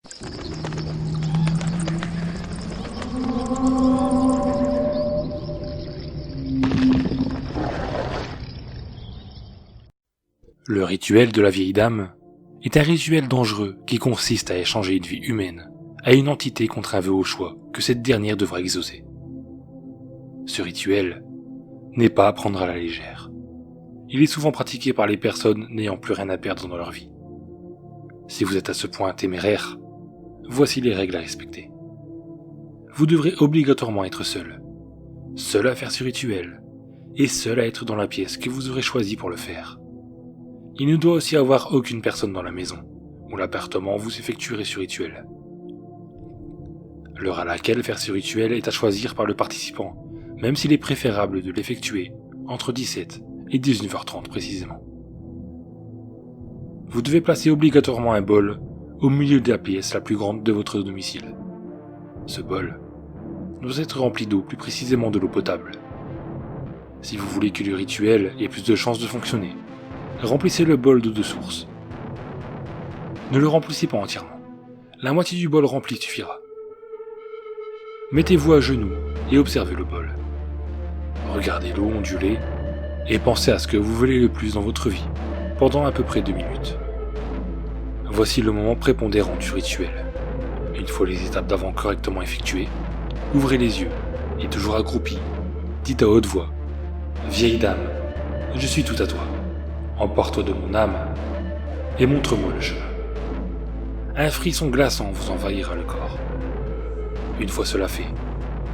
Le rituel de la vieille dame est un rituel dangereux qui consiste à échanger une vie humaine à une entité contre un vœu au choix que cette dernière devra exaucer. Ce rituel n'est pas à prendre à la légère. Il est souvent pratiqué par les personnes n'ayant plus rien à perdre dans leur vie. Si vous êtes à ce point téméraire, voici les règles à respecter. Vous devrez obligatoirement être seul à faire ce rituel, et seul à être dans la pièce que vous aurez choisie pour le faire. Il ne doit aussi avoir aucune personne dans la maison ou l'appartement où vous effectuerez ce rituel. L'heure à laquelle faire ce rituel est à choisir par le participant, même s'il est préférable de l'effectuer entre 17 et 19h30 précisément. Vous devez placer obligatoirement un bol au milieu de la pièce la plus grande de votre domicile. Ce bol doit être rempli d'eau, plus précisément de l'eau potable. Si vous voulez que le rituel ait plus de chances de fonctionner, remplissez le bol d'eau de source. Ne le remplissez pas entièrement. La moitié du bol rempli suffira. Mettez-vous à genoux et observez le bol. Regardez l'eau onduler et pensez à ce que vous voulez le plus dans votre vie pendant à peu près 2 minutes. Voici le moment prépondérant du rituel. Une fois les étapes d'avant correctement effectuées, ouvrez les yeux et toujours accroupi, dites à haute voix « Vieille dame, je suis tout à toi. Emporte-toi de mon âme et montre-moi le chemin. » Un frisson glaçant vous envahira le corps. Une fois cela fait,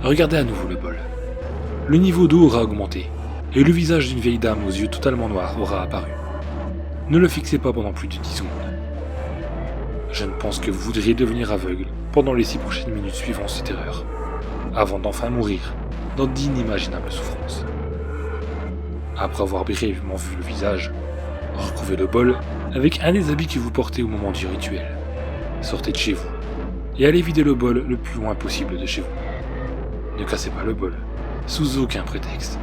regardez à nouveau le bol. Le niveau d'eau aura augmenté, et le visage d'une vieille dame aux yeux totalement noirs aura apparu. Ne le fixez pas pendant plus de 10 secondes. Je ne pense que vous voudriez devenir aveugle pendant les 6 prochaines minutes suivant cette erreur, avant d'enfin mourir dans d'inimaginables souffrances. Après avoir brièvement vu le visage, recouvrez le bol avec un des habits que vous portez au moment du rituel. Sortez de chez vous et allez vider le bol le plus loin possible de chez vous. Ne cassez pas le bol, sous aucun prétexte.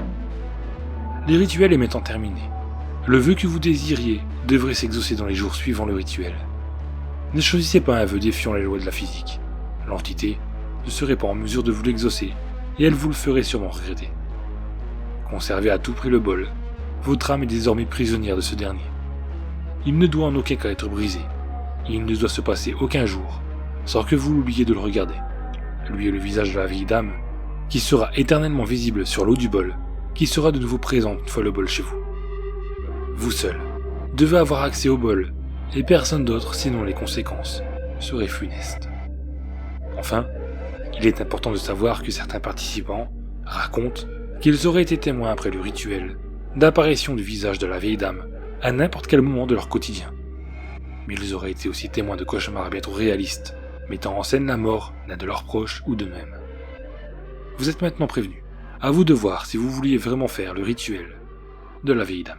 Les rituels étant terminés, le vœu que vous désiriez devrait s'exaucer dans les jours suivant le rituel. Ne choisissez pas un vœu défiant les lois de la physique. L'entité ne serait pas en mesure de vous l'exaucer et elle vous le ferait sûrement regretter. Conservez à tout prix le bol. Votre âme est désormais prisonnière de ce dernier. Il ne doit en aucun cas être brisé. Il ne doit se passer aucun jour sans que vous l'oubliez de le regarder. Lui est le visage de la vieille dame, qui sera éternellement visible sur l'eau du bol, qui sera de nouveau présent une fois le bol chez vous. Vous seul devez avoir accès au bol, et personne d'autre, sinon les conséquences, seraient funestes. Enfin, il est important de savoir que certains participants racontent qu'ils auraient été témoins après le rituel d'apparition du visage de la vieille dame à n'importe quel moment de leur quotidien. Mais ils auraient été aussi témoins de cauchemars bientôt réalistes, mettant en scène la mort d'un de leurs proches ou d'eux-mêmes. Vous êtes maintenant prévenus. À vous de voir si vous vouliez vraiment faire le rituel de la vieille dame.